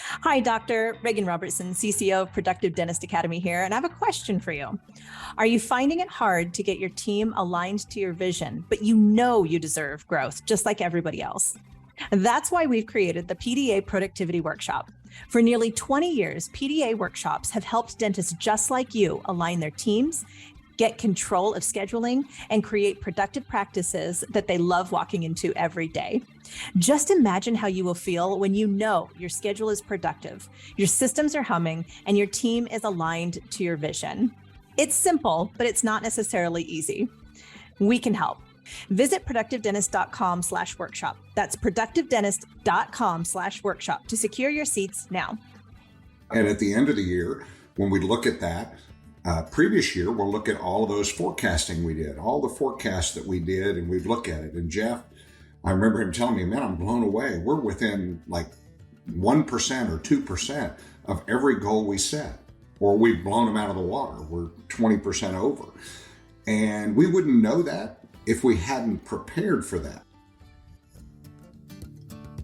Hi, Dr. Reagan Robertson, CCO of Productive Dentist Academy here, and I have a question for you. Are you finding it hard to get your team aligned to your vision, but you know you deserve growth just like everybody else? That's why we've created the PDA Productivity Workshop. For nearly 20 years, PDA workshops have helped dentists just like you align their teams, get control of scheduling, and create productive practices that they love walking into every day. Just imagine how you will feel when you know your schedule is productive, your systems are humming, and your team is aligned to your vision. It's simple, but it's not necessarily easy. We can help. Visit productivedentist.com/workshop. That's productivedentist.com/workshop to secure your seats now. And at the end of the year, when we look at that, previous year, we'll look at all of those forecasting we did, all the forecasts that we did, and we'd look at it. And Jeff, I remember him telling me, man, I'm blown away. We're within like 1% or 2% of every goal we set, or we've blown them out of the water. We're 20% over. And we wouldn't know that if we hadn't prepared for that.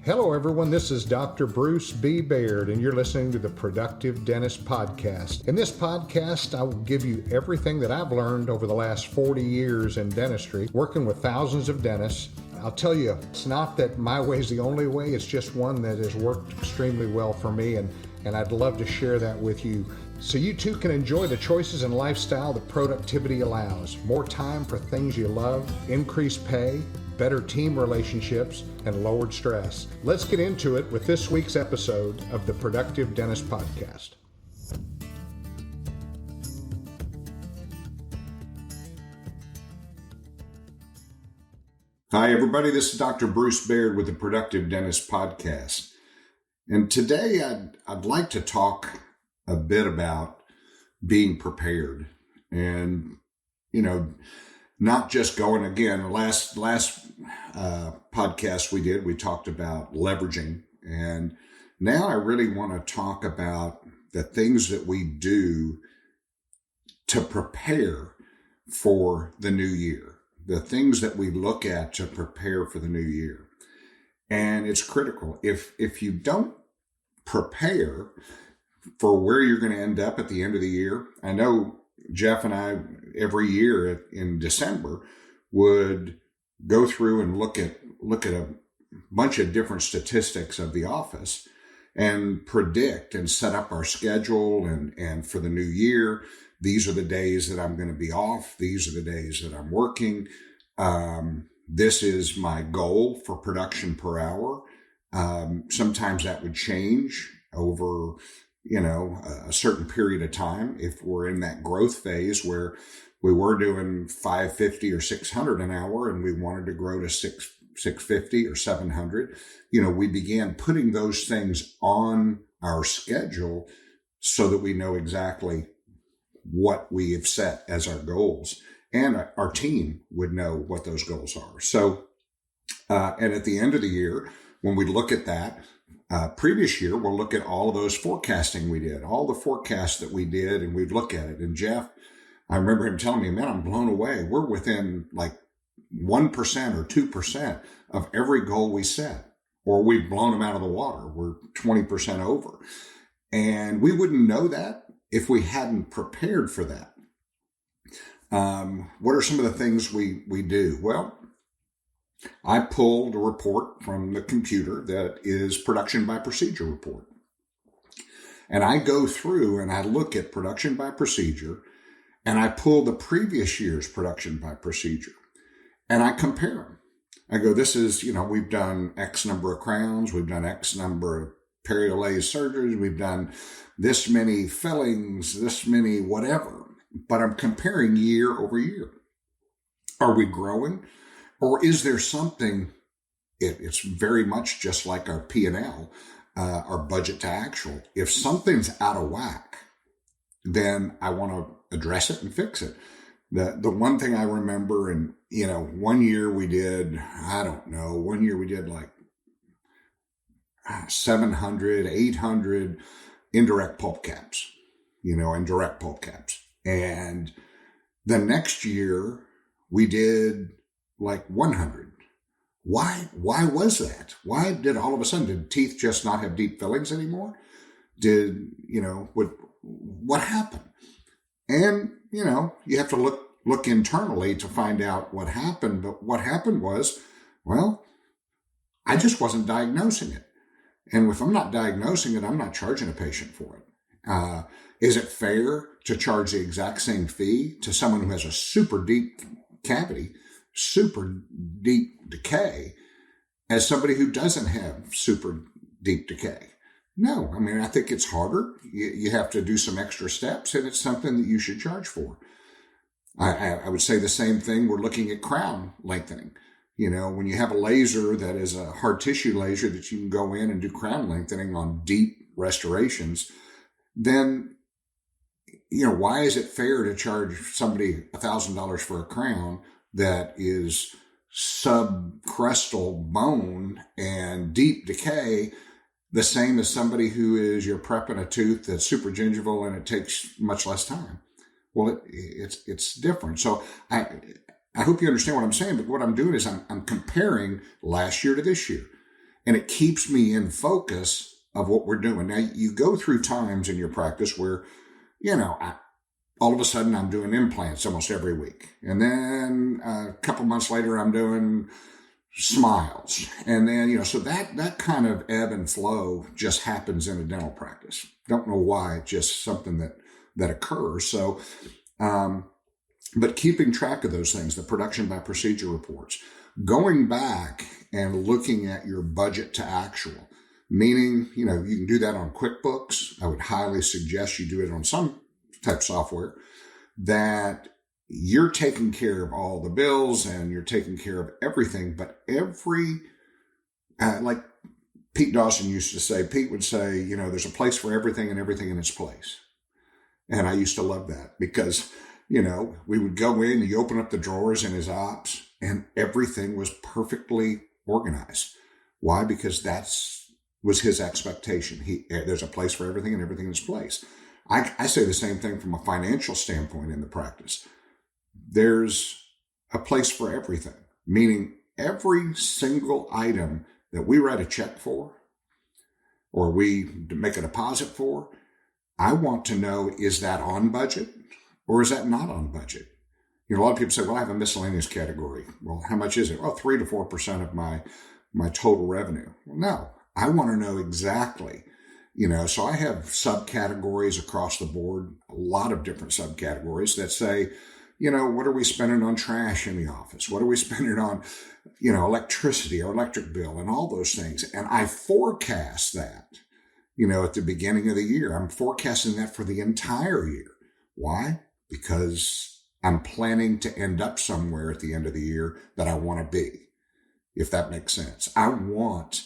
Hello, everyone. This is Dr. Bruce B. Baird, and you're listening to the Productive Dentist Podcast. In this podcast, I will give you everything that I've learned over the last 40 years in dentistry, working with thousands of dentists. I'll tell you, it's not that my way is the only way. It's just one that has worked extremely well for me, and I'd love to share that with you, so you too can enjoy the choices and lifestyle that productivity allows. More time for things you love, increased pay, better team relationships, and lowered stress. Let's get into it with this week's episode of the Productive Dentist Podcast. Hi, everybody. This is Dr. Bruce Baird with the Productive Dentist Podcast. And today I'd like to talk a bit about being prepared and, not just going again. Last podcast we did, we talked about leveraging. And now I really want to talk about the things that we do to prepare for the new year, the things that we look at to prepare for the new year. And it's critical. If you don't prepare for where you're going to end up at the end of the year, I know Jeff and I every year in December would go through and look at a bunch of different statistics of the office and predict and set up our schedule. And for the new year, these are the days that I'm going to be off. These are the days that I'm working. This is my goal for production per hour. Sometimes that would change over a certain period of time. If we're in that growth phase where we were doing 550 or 600 an hour and we wanted to grow to 650 or 700, we began putting those things on our schedule so that we know exactly what we have set as our goals, and our team would know what those goals are. So, and at the end of the year, when we look at that, previous year, we'll look at all of those forecasting we did, all the forecasts that we did, and we'd look at it. And Jeff, I remember him telling me, man, I'm blown away. We're within like 1% or 2% of every goal we set, or we've blown them out of the water. We're 20% over. And we wouldn't know that if we hadn't prepared for that. What are some of the things we do? Well, I pulled a report from the computer that is production by procedure report. And I go through and I look at production by procedure, and I pull the previous year's production by procedure, and I compare them. I go, this is, we've done X number of crowns, we've done X number of periolase surgeries, we've done this many fillings, this many whatever, but I'm comparing year over year. Are we growing? Or is there something, it's very much just like our P&L, our budget to actual. If something's out of whack, then I want to address it and fix it. The one thing I remember, and, one year we did like 700, 800 indirect pulp caps, and direct pulp caps. And the next year we did like 100 Why was that? Why did all of a sudden, did teeth just not have deep fillings anymore? Did, what happened? And, you have to look internally to find out what happened. But what happened was, well, I just wasn't diagnosing it. And if I'm not diagnosing it, I'm not charging a patient for it. Is it fair to charge the exact same fee to someone who has a super deep cavity, super deep decay, as somebody who doesn't have super deep decay? No, I mean, I think it's harder. You have to do some extra steps, and it's something that you should charge for. I would say the same thing. We're looking at crown lengthening. When you have a laser that is a hard tissue laser that you can go in and do crown lengthening on deep restorations, then, why is it fair to charge somebody $1,000 for a crown that is subcrustal bone and deep decay, the same as somebody who is you're prepping a tooth that's super gingival and it takes much less time? Well, it's different. So I hope you understand what I'm saying, but what I'm doing is I'm comparing last year to this year, and it keeps me in focus of what we're doing. Now, you go through times in your practice where, all of a sudden I'm doing implants almost every week. And then a couple months later, I'm doing smiles. And then, so that kind of ebb and flow just happens in a dental practice. Don't know why, just something that occurs. So, but keeping track of those things, the production by procedure reports, going back and looking at your budget to actual, meaning, you can do that on QuickBooks. I would highly suggest you do it on some type of software that you're taking care of all the bills and you're taking care of everything, but like Pete Dawson used to say, Pete would say, there's a place for everything and everything in its place. And I used to love that because, we would go in and you open up the drawers in his ops and everything was perfectly organized. Why? Because was his expectation. There's a place for everything and everything in its place. I say the same thing from a financial standpoint in the practice. There's a place for everything, meaning every single item that we write a check for or we make a deposit for, I want to know, is that on budget or is that not on budget? A lot of people say, well, I have a miscellaneous category. Well, how much is it? Well, 3 to 4% of my total revenue. Well, no, I want to know exactly. So I have subcategories across the board, a lot of different subcategories that say, what are we spending on trash in the office? What are we spending on, electricity or electric bill and all those things? And I forecast that, at the beginning of the year. I'm forecasting that for the entire year. Why? Because I'm planning to end up somewhere at the end of the year that I want to be, if that makes sense. I want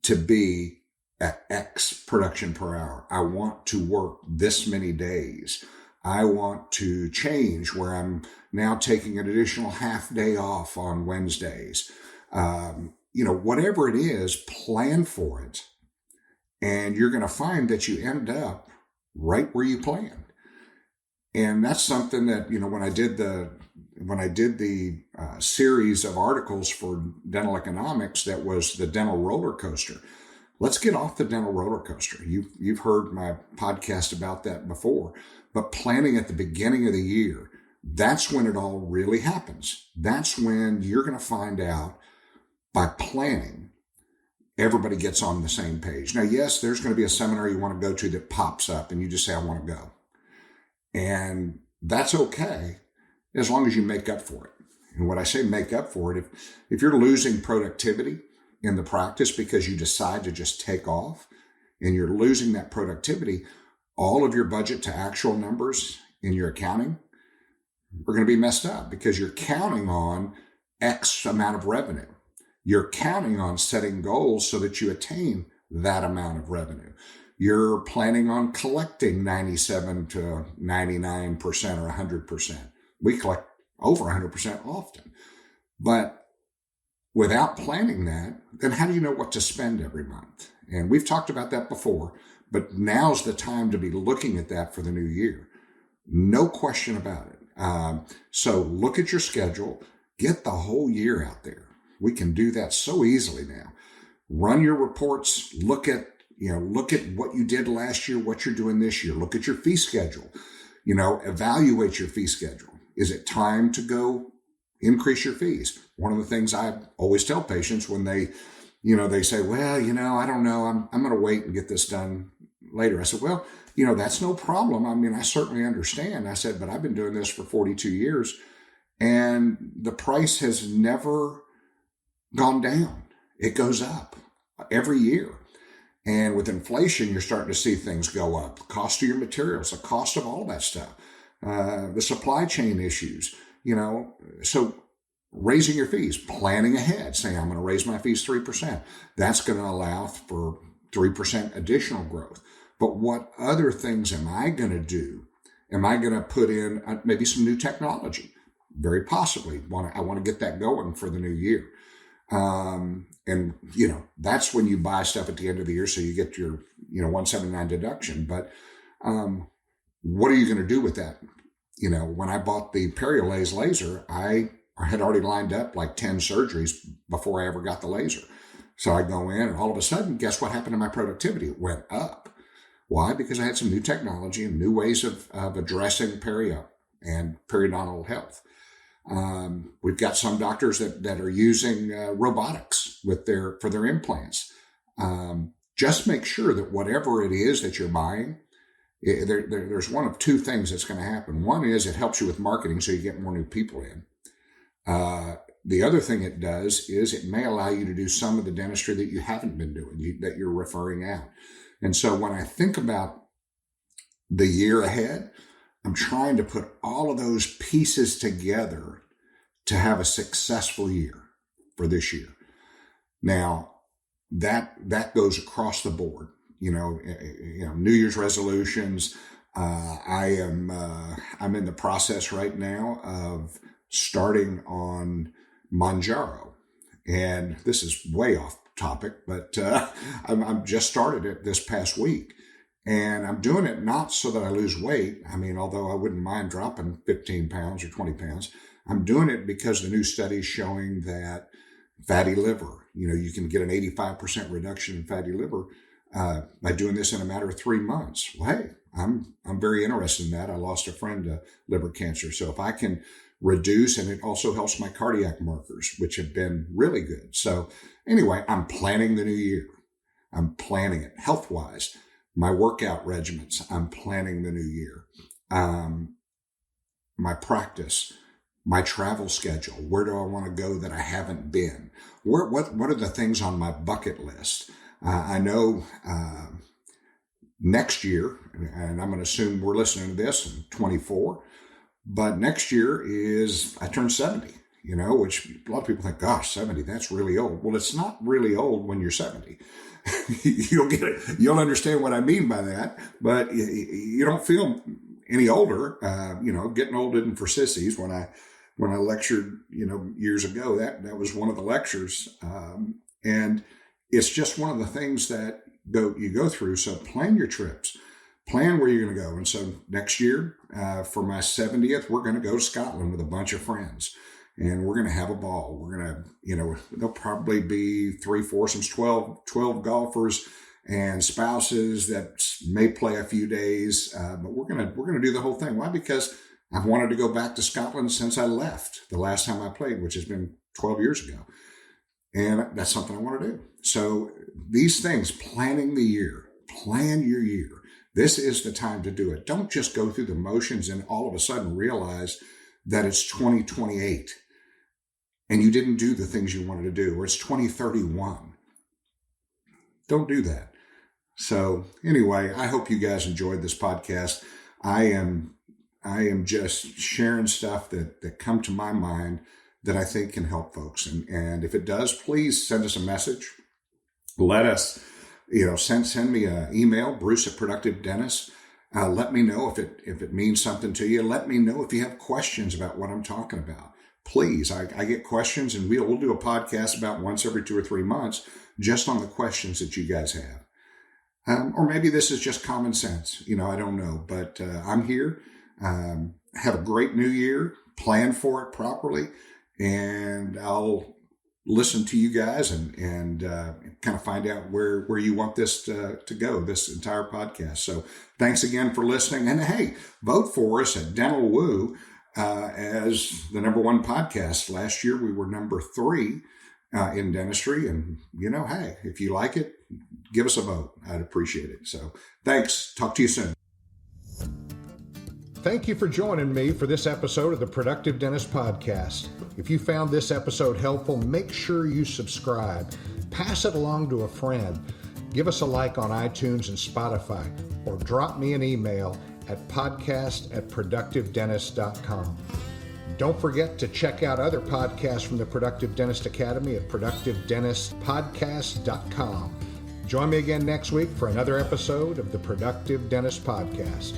to be at X production per hour. I want to work this many days. I want to change where I'm now taking an additional half day off on Wednesdays. Whatever it is, plan for it. And you're going to find that you end up right where you planned. And that's something that, when I did the series of articles for dental economics, that was the dental roller coaster. Let's get off the dental roller coaster. You've heard my podcast about that before, but planning at the beginning of the year, that's when it all really happens. That's when you're going to find out by planning, everybody gets on the same page. Now, yes, there's going to be a seminar you want to go to that pops up and you just say, I want to go. And that's okay, as long as you make up for it. And when I say make up for it, if you're losing productivity in the practice because you decide to just take off and you're losing that productivity, all of your budget to actual numbers in your accounting are going to be messed up because you're counting on X amount of revenue. You're counting on setting goals so that you attain that amount of revenue. You're planning on collecting 97 to 99% or 100%. We collect over 100% often. But without planning that, then how do you know what to spend every month? And we've talked about that before, but now's the time to be looking at that for the new year. No question about it. So look at your schedule, get the whole year out there. We can do that so easily now. Run your reports, look at what you did last year, what you're doing this year. Look at your fee schedule. Evaluate your fee schedule. Is it time to go increase your fees? One of the things I always tell patients when they say, well, I don't know, I'm going to wait and get this done later. I said, well, that's no problem. I mean, I certainly understand. I said, but I've been doing this for 42 years and the price has never gone down. It goes up every year. And with inflation, you're starting to see things go up. The cost of your materials, the cost of all that stuff, the supply chain issues, so raising your fees, planning ahead, saying, I'm going to raise my fees 3%. That's going to allow for 3% additional growth. But what other things am I going to do? Am I going to put in maybe some new technology? Very possibly. I want to get that going for the new year. That's when you buy stuff at the end of the year. So you get your, 179 deduction. But what are you going to do with that? When I bought the Periolase laser, I had already lined up like 10 surgeries before I ever got the laser. So I go in and all of a sudden, guess what happened to my productivity? It went up. Why? Because I had some new technology and new ways of addressing perio and periodontal health. We've got some doctors that are using robotics for their implants. Just make sure that whatever it is that you're buying, there's one of two things that's going to happen. One is it helps you with marketing so you get more new people in. The other thing it does is it may allow you to do some of the dentistry that you haven't been doing, that you're referring out. And so when I think about the year ahead, I'm trying to put all of those pieces together to have a successful year for this year. Now, that goes across the board. New Year's resolutions. I'm in the process right now of starting on Manjaro, and this is way off topic, but I'm just started it this past week. And I'm doing it not so that I lose weight. I mean, although I wouldn't mind dropping 15 pounds or 20 pounds, I'm doing it because the new study is showing that fatty liver, you can get an 85% reduction in fatty liver by doing this in a matter of 3 months. Well, hey, I'm very interested in that. I lost a friend to liver cancer. So if I can reduce, and it also helps my cardiac markers, which have been really good. So anyway, I'm planning the new year. I'm planning it health-wise. My workout regimens, I'm planning the new year. My practice, my travel schedule. Where do I want to go that I haven't been? What are the things on my bucket list? I know next year, and I'm going to assume we're listening to this in 24, but next year I turn 70, which a lot of people think, gosh, 70, that's really old. Well, it's not really old when you're 70. You'll get it. You'll understand what I mean by that, but you don't feel any older. Getting old isn't for sissies. When I lectured, years ago, that was one of the lectures. And it's just one of the things that you go through. So plan your trips, plan where you're going to go. And so next year, for my 70th, we're going to go to Scotland with a bunch of friends. And we're going to have a ball. We're going to, there'll probably be 3 foursomes, 12 golfers and spouses that may play a few days. But we're going to do the whole thing. Why? Because I've wanted to go back to Scotland since I left the last time I played, which has been 12 years ago. And that's something I want to do. So these things, planning the year, plan your year. This is the time to do it. Don't just go through the motions and all of a sudden realize that it's 2028. And you didn't do the things you wanted to do, or it's 2031. Don't do that. So anyway, I hope you guys enjoyed this podcast. I am just sharing stuff that come to my mind that I think can help folks. And if it does, please send us a message. Let us, send me an email, Bruce@ProductiveDentist. Let me know if it means something to you. Let me know if you have questions about what I'm talking about. Please, I get questions, and we'll do a podcast about once every 2 or 3 months just on the questions that you guys have. Or maybe this is just common sense. I don't know, but I'm here. Have a great new year. Plan for it properly, and I'll listen to you guys and kind of find out where you want this to go, this entire podcast. So thanks again for listening. And hey, vote for us at Dental Woo as the #1 podcast. Last year, we were #3 in dentistry. And, hey, if you like it, give us a vote. I'd appreciate it. So thanks. Talk to you soon. Thank you for joining me for this episode of the Productive Dentist Podcast. If you found this episode helpful, make sure you subscribe. Pass it along to a friend. Give us a like on iTunes and Spotify, or drop me an email at podcast@productivedentist.com. Don't forget to check out other podcasts from the Productive Dentist Academy at productivedentistpodcast.com. Join me again next week for another episode of the Productive Dentist Podcast.